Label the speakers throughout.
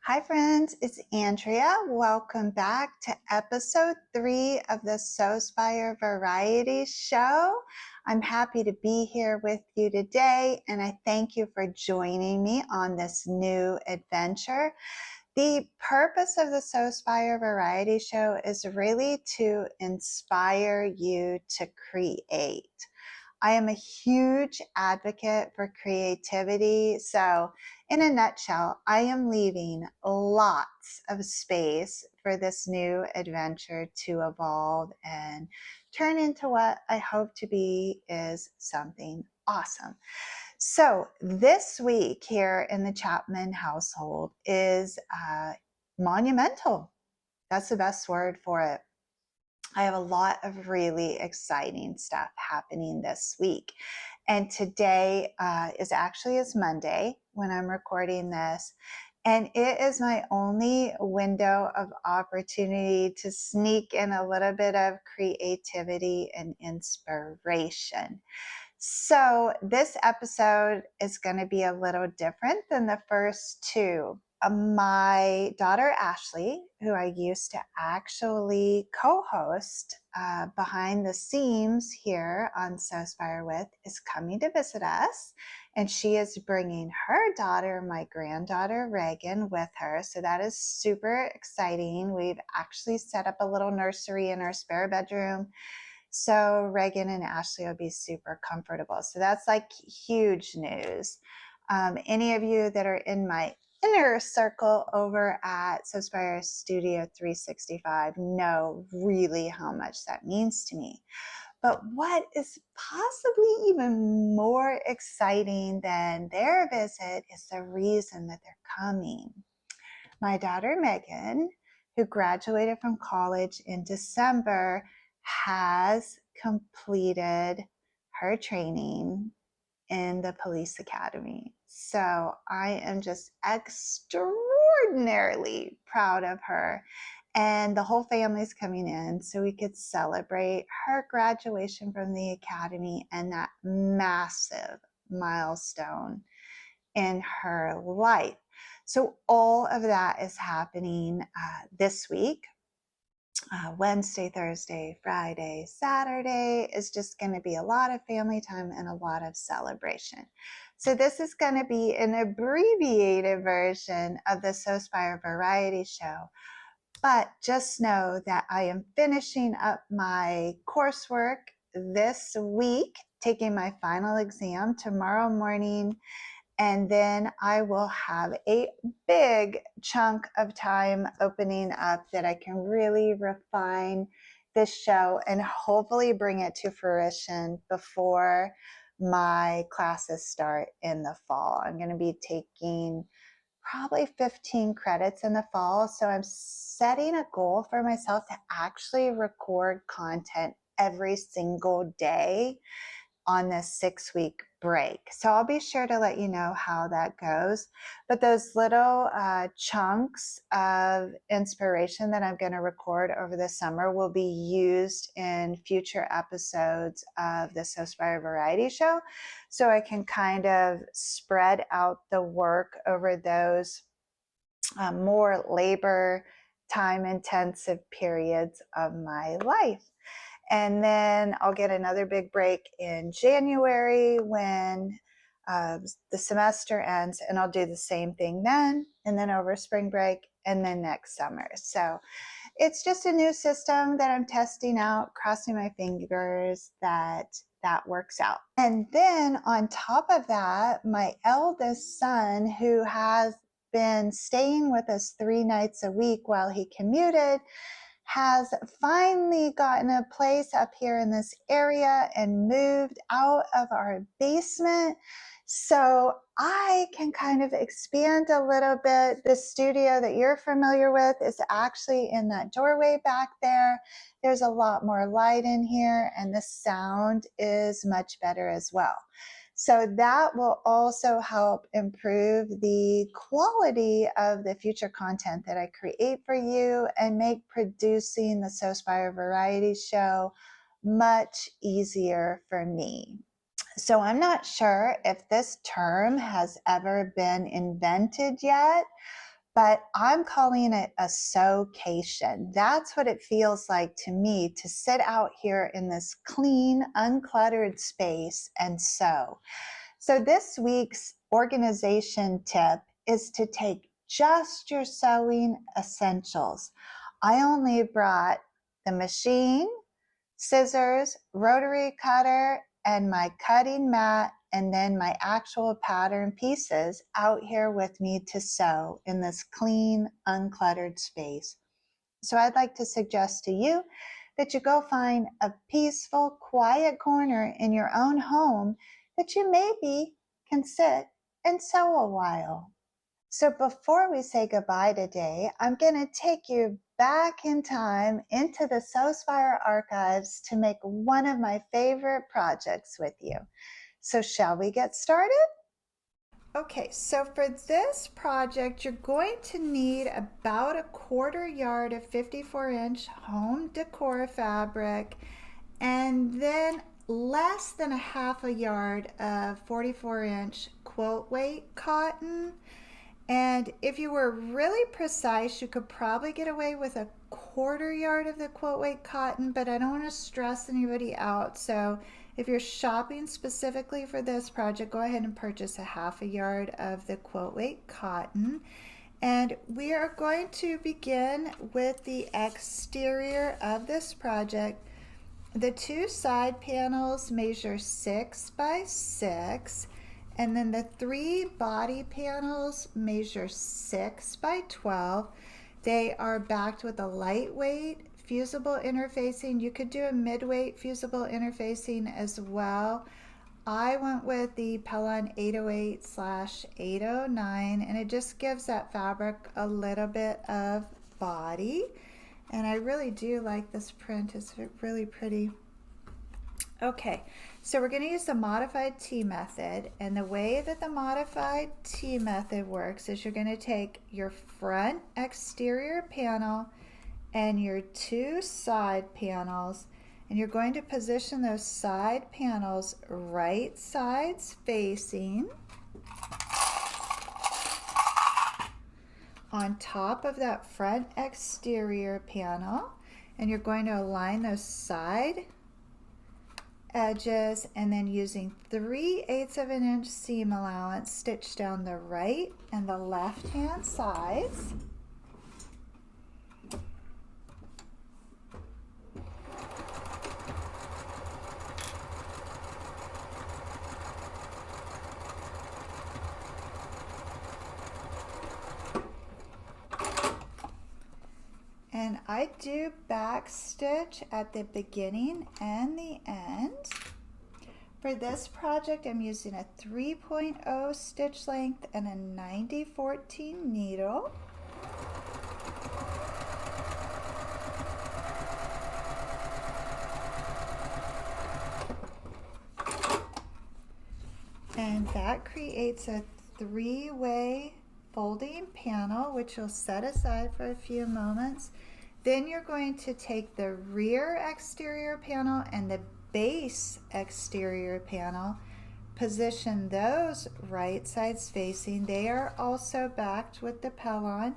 Speaker 1: Hi friends, it's Andrea. Welcome back to episode 3 of the Sewspire Variety Show. I'm happy to be here with you today, and I thank you for joining me on this new adventure. The purpose of the Sewspire Variety Show is really to inspire you to create. I am a huge advocate for creativity. So, in a nutshell, I am leaving lots of space for this new adventure to evolve and turn into what I hope to be is something awesome. So, this week here in the Chapman household is monumental. That's the best word for it. I have a lot of really exciting stuff happening this week. And today is Monday when I'm recording this. And it is my only window of opportunity to sneak in a little bit of creativity and inspiration. So this episode is going to be a little different than the first two. My daughter Ashley, who I used to actually co-host behind the scenes here on Sewspire with, is coming to visit us, and she is bringing her daughter, my granddaughter Reagan, with her. So that is super exciting. We've actually set up a little nursery in our spare bedroom, so Reagan and Ashley will be super comfortable. So that's like huge news. Any of you that are in my inner circle over at Sewspire Studio 365 know really how much that means to me. But what is possibly even more exciting than their visit is the reason that they're coming. My daughter Megan, who graduated from college in December, has completed her training in the police academy. So I am just extraordinarily proud of her. And the whole family's coming in so we could celebrate her graduation from the academy and that massive milestone in her life. So all of that is happening this week. Wednesday, Thursday, Friday, Saturday is just going to be a lot of family time and a lot of celebration. So this is going to be an abbreviated version of the Sewspire Variety Show. But just know that I am finishing up my coursework this week, taking my final exam tomorrow morning. And then I will have a big chunk of time opening up that I can really refine this show and hopefully bring it to fruition before my classes start in the fall. I'm going to be taking probably 15 credits in the fall. So I'm setting a goal for myself to actually record content every single day on this 6-week break. So I'll be sure to let you know how that goes. But those little chunks of inspiration that I'm going to record over the summer will be used in future episodes of the Sewspire Variety Show. So I can kind of spread out the work over those more labor, time intensive periods of my life. And then I'll get another big break in January when the semester ends, and I'll do the same thing then, and then over spring break, and then next summer. So it's just a new system that I'm testing out, crossing my fingers that that works out. And then on top of that, my eldest son, who has been staying with us 3 nights a week while he commuted, has finally gotten a place up here in this area and moved out of our basement. So I can kind of expand a little bit. The studio that you're familiar with is actually in that doorway back there. There's a lot more light in here, and the sound is much better as well. So that will also help improve the quality of the future content that I create for you and make producing the Sewspire Variety Show much easier for me. So I'm not sure if this term has ever been invented yet, but I'm calling it a SEWCATION. That's what it feels like to me to sit out here in this clean, uncluttered space and sew. So this week's organization tip is to take just your sewing essentials. I only brought the machine, scissors, rotary cutter, and my cutting mat, and then my actual pattern pieces out here with me to sew in this clean, uncluttered space. So I'd like to suggest to you that you go find a peaceful, quiet corner in your own home that you maybe can sit and sew a while. So before we say goodbye today, I'm going to take you back in time into the Sewspire archives to make one of my favorite projects with you. So shall we get started? Okay, so for this project, you're going to need about a 1/4 yard of 54-inch home decor fabric, and then less than a 1/2 yard of 44-inch quilt weight cotton. And if you were really precise, you could probably get away with a 1/4 yard of the quilt weight cotton, but I don't want to stress anybody out. So if you're shopping specifically for this project, go ahead and purchase a 1/2 yard of the quilt weight cotton. And we are going to begin with the exterior of this project. The 2 side panels measure 6 by 6. And then the 3 body panels measure 6 by 12. They are backed with a lightweight fusible interfacing. You could do a midweight fusible interfacing as well. I went with the Pellon 808/809, and it just gives that fabric a little bit of body. And I really do like this print. It's really pretty. Okay, so we're going to use the modified T method, and the way that the modified T method works is you're going to take your front exterior panel and your 2 side panels, and you're going to position those side panels right sides facing on top of that front exterior panel, and you're going to align those side edges, and then using 3/8 of an inch seam allowance, stitch down the right and the left hand sides. And I do back stitch at the beginning and the end. For this project, I'm using a 3.0 stitch length and a 90/14 needle. And that creates a 3-way folding panel, which you'll set aside for a few moments. Then you're going to take the rear exterior panel and the base exterior panel, position those right sides facing. They are also backed with the Pellon,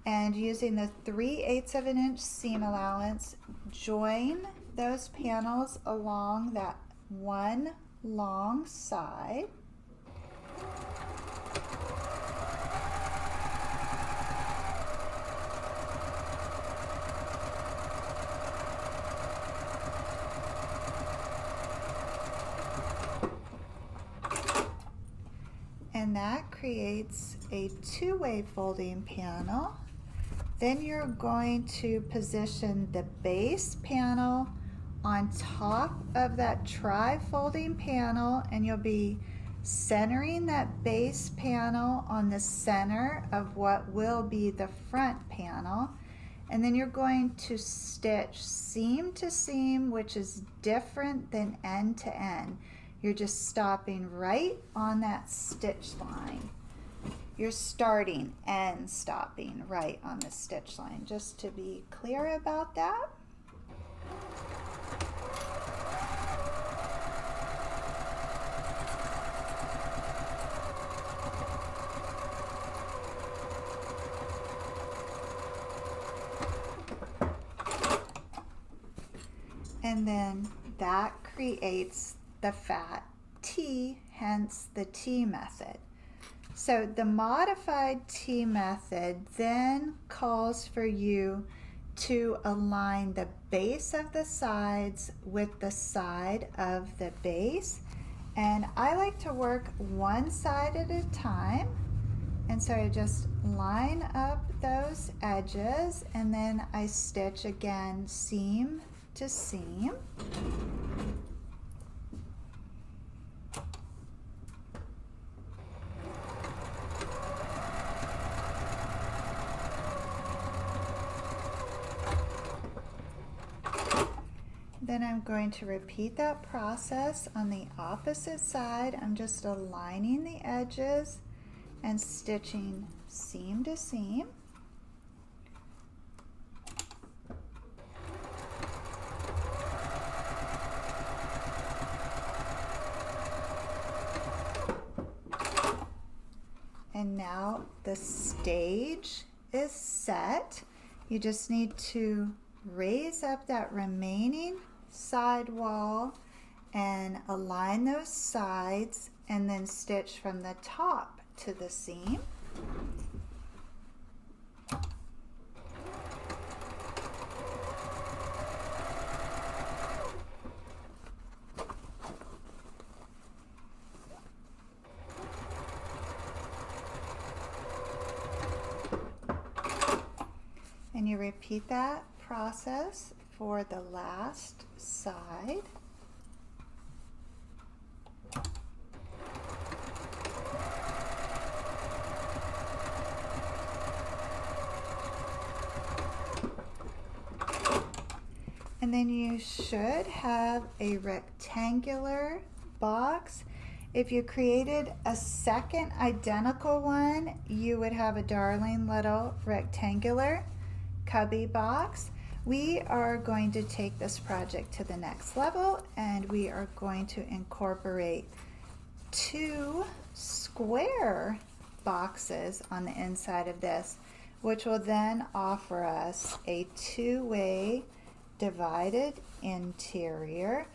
Speaker 1: and using the 3/8 of an inch seam allowance, join those panels along that one long side. And that creates a 2-way folding panel. Then you're going to position the base panel on top of that tri-folding panel, and you'll be centering that base panel on the center of what will be the front panel. And then you're going to stitch seam to seam, which is different than end to end. You're just stopping right on that stitch line. You're starting and stopping right on the stitch line, just to be clear about that. and then that creates the fat T, hence the T method. So the modified T method then calls for you to align the base of the sides with the side of the base. And I like to work one side at a time. And so I just line up those edges and then I stitch again seam to seam. Then I'm going to repeat that process on the opposite side. I'm just aligning the edges and stitching seam to seam. And now the stage is set. You just need to raise up that remaining side wall and align those sides and then stitch from the top to the seam. And you repeat that process for the last side. And then you should have a rectangular box. If you created a second identical one, you would have a darling little rectangular cubby box. We are going to take this project to the next level and we are going to incorporate 2 square boxes on the inside of this, which will then offer us a 2-way divided interior.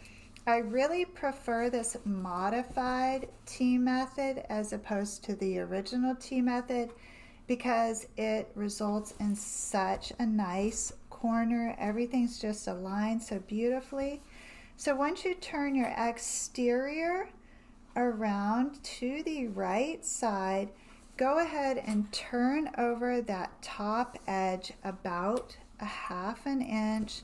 Speaker 1: I really prefer this modified T method as opposed to the original T method because it results in such a nice corner. Everything's just aligned so beautifully. So once you turn your exterior around to the right side, go ahead and turn over that top edge about a 1/2 inch.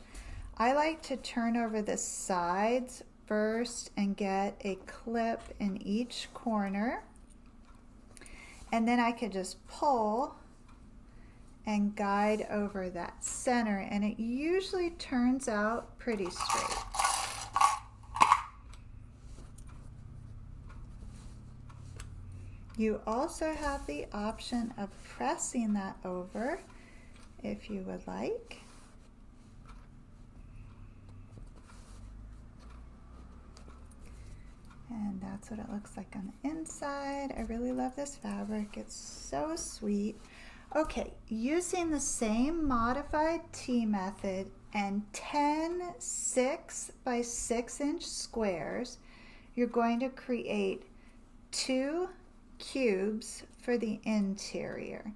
Speaker 1: I like to turn over the sides first and get a clip in each corner. And then I could just pull and guide over that center, and it usually turns out pretty straight. You also have the option of pressing that over if you would like. And that's what it looks like on the inside. I really love this fabric. It's so sweet. Okay, using the same modified T method and 10 6 by 6 inch squares, you're going to create 2 cubes for the interior.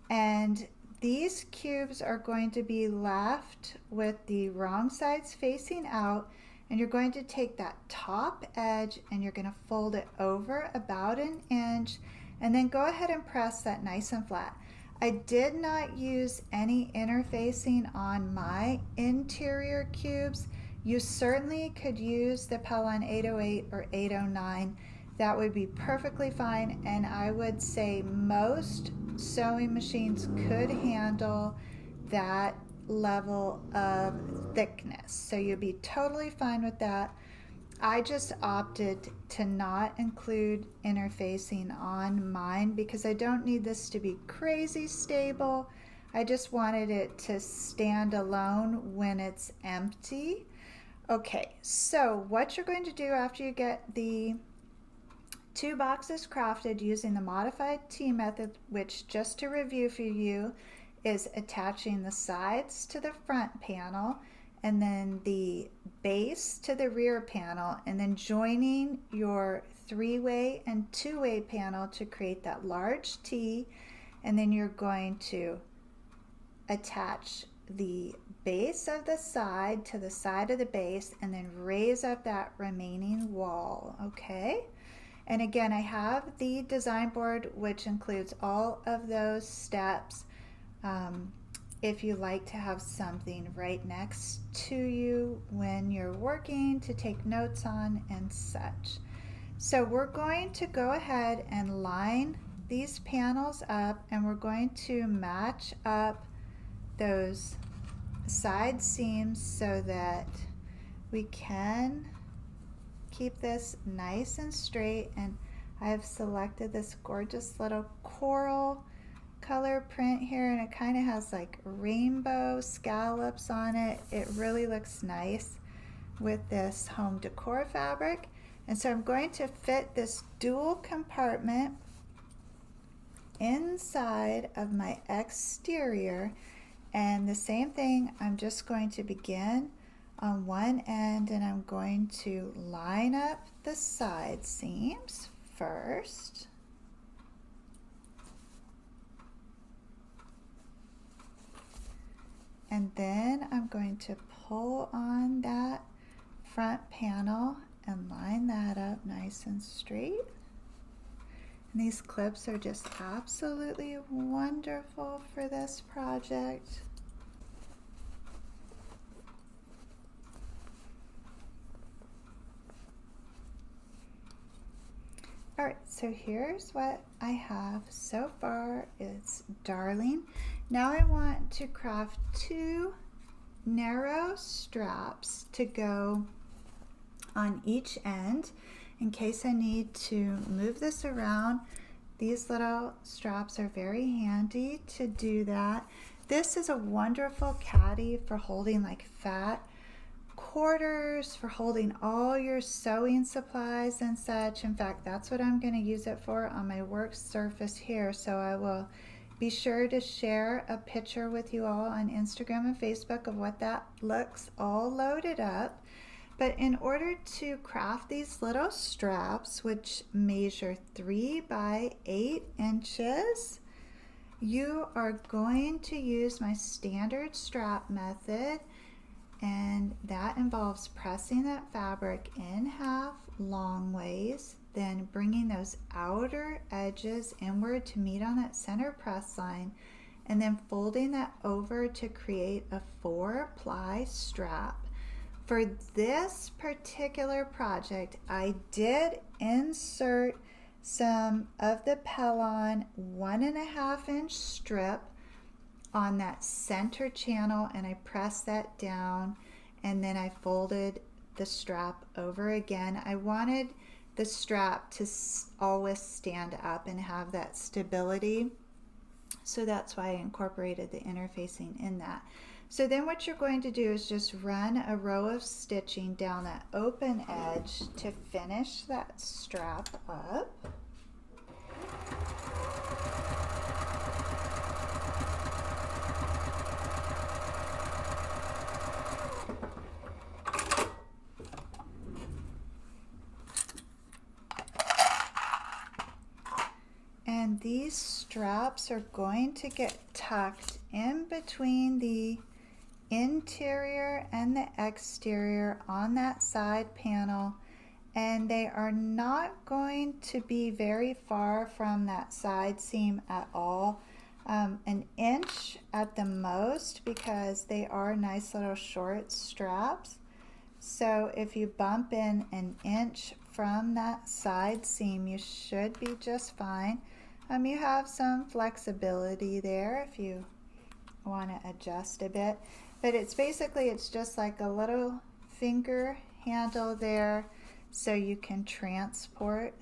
Speaker 1: And these cubes are going to be left with the wrong sides facing out, and you're going to take that top edge and you're going to fold it over about 1 inch and then go ahead and press that nice and flat. I did not use any interfacing on my interior cubes. You certainly could use the Pellon 808 or 809. That would be perfectly fine, and I would say most sewing machines could handle that level of thickness. So you'd be totally fine with that. I just opted to not include interfacing on mine because I don't need this to be crazy stable. I just wanted it to stand alone when it's empty. Okay, so what you're going to do after you get the 2 boxes crafted using the modified T method, which just to review for you, is attaching the sides to the front panel and then the base to the rear panel, and then joining your 3-way and 2-way panel to create that large T. And then you're going to attach the base of the side to the side of the base and then raise up that remaining wall. Okay, and again, I have the design board which includes all of those steps. If you like to have something right next to you when you're working to take notes on and such. So we're going to go ahead and line these panels up, and we're going to match up those side seams so that we can keep this nice and straight. And I've selected this gorgeous little coral color print here, and it kind of has like rainbow scallops on it. It really looks nice with this home decor fabric. And so I'm going to fit this dual compartment inside of my exterior, and the same thing, I'm just going to begin on one end, and I'm going to line up the side seams first. And then I'm going to pull on that front panel and line that up nice and straight. And these clips are just absolutely wonderful for this project. All right, so here's what I have so far. It's darling. Now I want to craft 2 narrow straps to go on each end in case I need to move this around. These little straps are very handy to do that. This is a wonderful caddy for holding like fat quarters, for holding all your sewing supplies and such. In fact, that's what I'm going to use it for on my work surface here. So I will be sure to share a picture with you all on Instagram and Facebook of what that looks all loaded up. But in order to craft these little straps, which measure 3 by 8 inches, you are going to use my standard strap method, and that involves pressing that fabric in half long ways, then bringing those outer edges inward to meet on that center press line, and then folding that over to create a 4-ply strap. For this particular project, I did insert some of the Pellon 1.5 inch strip on that center channel, and I pressed that down, and then I folded the strap over again. I wanted the strap to always stand up and have that stability, so that's why I incorporated the interfacing in that. So then what you're going to do is just run a row of stitching down that open edge to finish that strap up. And these straps are going to get tucked in between the interior and the exterior on that side panel, and they are not going to be very far from that side seam at all, an inch at the most, because they are nice little short straps. So if you bump in an inch from that side seam, you should be just fine. You have some flexibility there if you want to adjust a bit, but it's just like a little finger handle there, so you can transport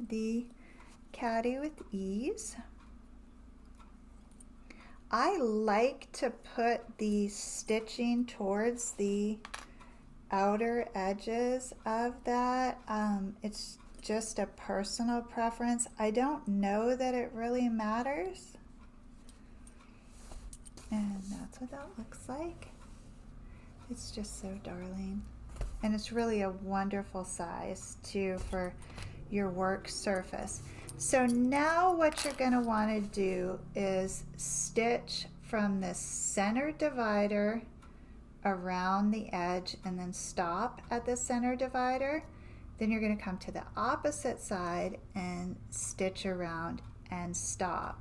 Speaker 1: the caddy with ease. I like to put the stitching towards the outer edges of that. It's just a personal preference. I don't know that it really matters. And that's what that looks like. It's just so darling. And it's really a wonderful size too for your work surface. So now what you're going to want to do is stitch from the center divider around the edge and then stop at the center divider. Then you're going to come to the opposite side and stitch around and stop.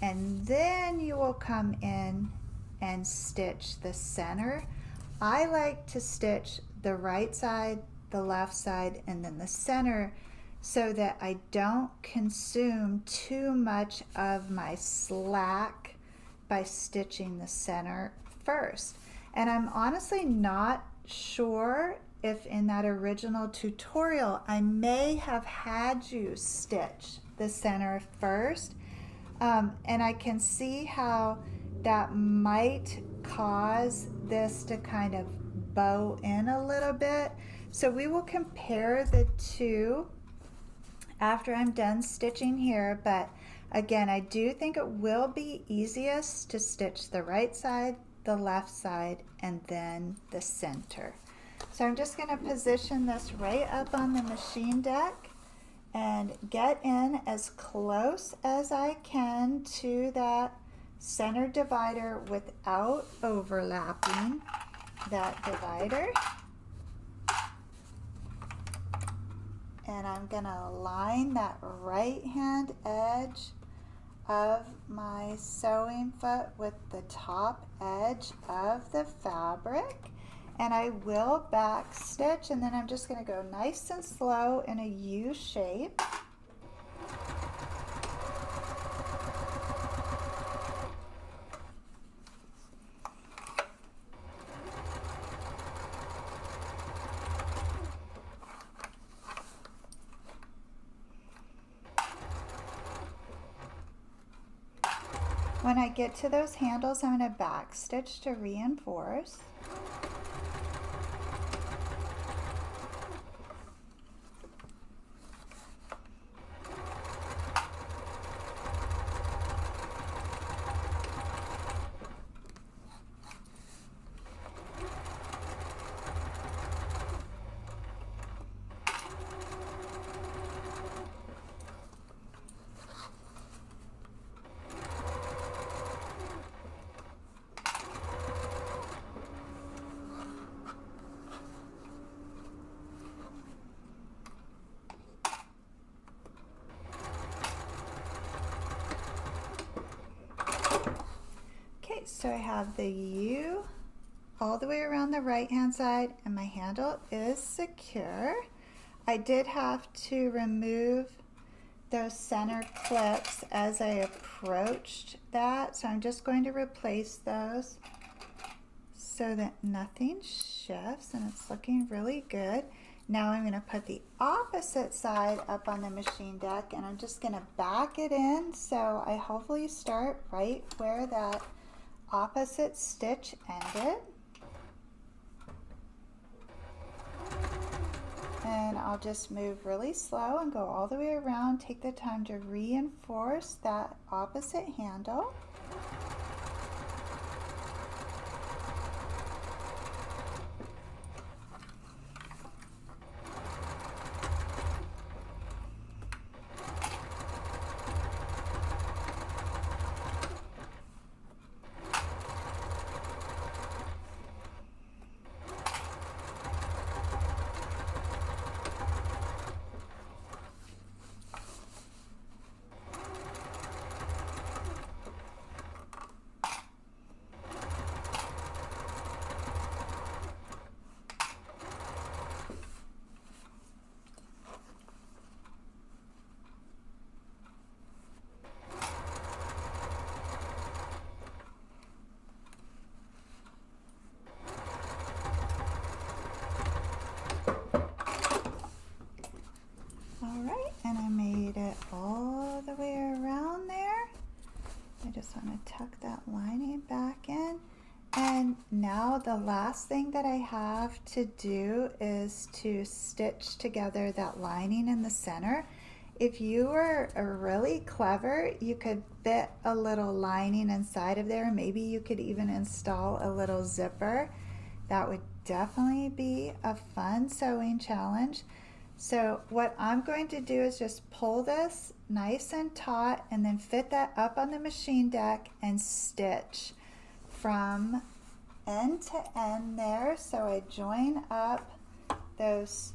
Speaker 1: And then you will come in and stitch the center. I like to stitch the right side, the left side, and then the center so that I don't consume too much of my slack by stitching the center first. And I'm honestly not sure if in that original tutorial I may have had you stitch the center first, and I can see how that might cause this to kind of bow in a little bit. So we will compare the two after I'm done stitching here, but again, I do think it will be easiest to stitch the right side, the left side, and then the center. So I'm just going to position this right up on the machine deck and get in as close as I can to that center divider without overlapping that divider. And I'm going to line that right hand edge of my sewing foot with the top edge of the fabric, and I will back stitch, and then I'm just going to go nice and slow in a U shape. When I get to those handles, I'm going to back stitch to reinforce. So I have the U all the way around the right hand side and my handle is secure. I did have to remove those center clips as I approached that, so I'm just going to replace those so that nothing shifts, and it's looking really good. Now I'm going to put the opposite side up on the machine deck, and I'm just going to back it in so I hopefully start right where that opposite stitch ended. And I'll just move really slow and go all the way around, take the time to reinforce that opposite handle. All the way around there. I just want to tuck that lining back in. And now the last thing that I have to do is to stitch together that lining in the center. If you were really clever, you could fit a little lining inside of there. Maybe you could even install a little zipper That would definitely be a fun sewing challenge. So what I'm going to do is just pull this nice and taut and then fit that up on the machine deck and stitch from end to end there. So I join up those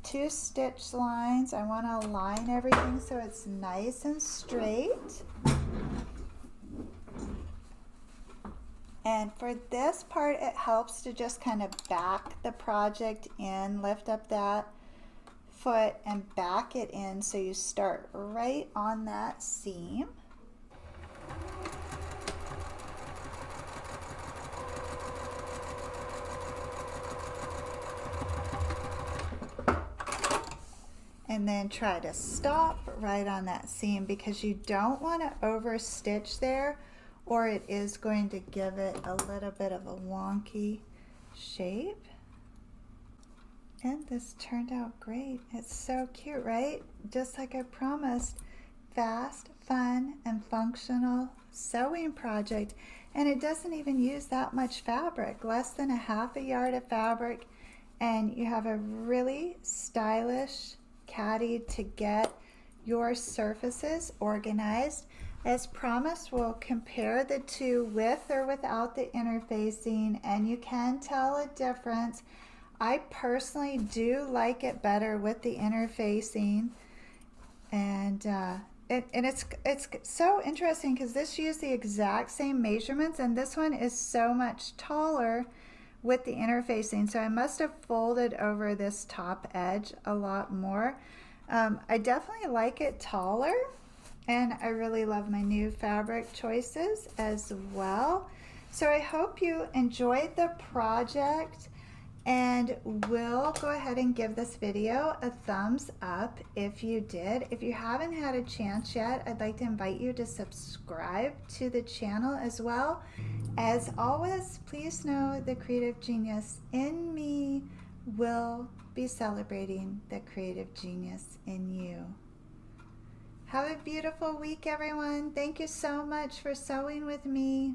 Speaker 1: 2 stitch lines. I want to align everything so it's nice and straight. And for this part, it helps to just kind of back the project in, lift up that foot and back it in so you start right on that seam. And then try to stop right on that seam because you don't want to overstitch there, or it is going to give it a little bit of a wonky shape. And this turned out great. It's so cute, right? Just like I promised, fast, fun, and functional sewing project. And it doesn't even use that much fabric, less than a half a yard of fabric, and you have a really stylish caddy to get your surfaces organized. As promised, we'll compare the two with or without the interfacing, and you can tell a difference. I personally do like it better with the interfacing, and it's so interesting because this used the exact same measurements, and this one is so much taller with the interfacing, so I must have folded over this top edge a lot more. I definitely like it taller, and I really love my new fabric choices as well. So I hope you enjoyed the project, and we'll go ahead and give this video a thumbs up if you did. If you haven't had a chance yet, I'd like to invite you to subscribe to the channel as well. As always, please know the creative genius in me will be celebrating the creative genius in you. Have a beautiful week, everyone. Thank you so much for sewing with me.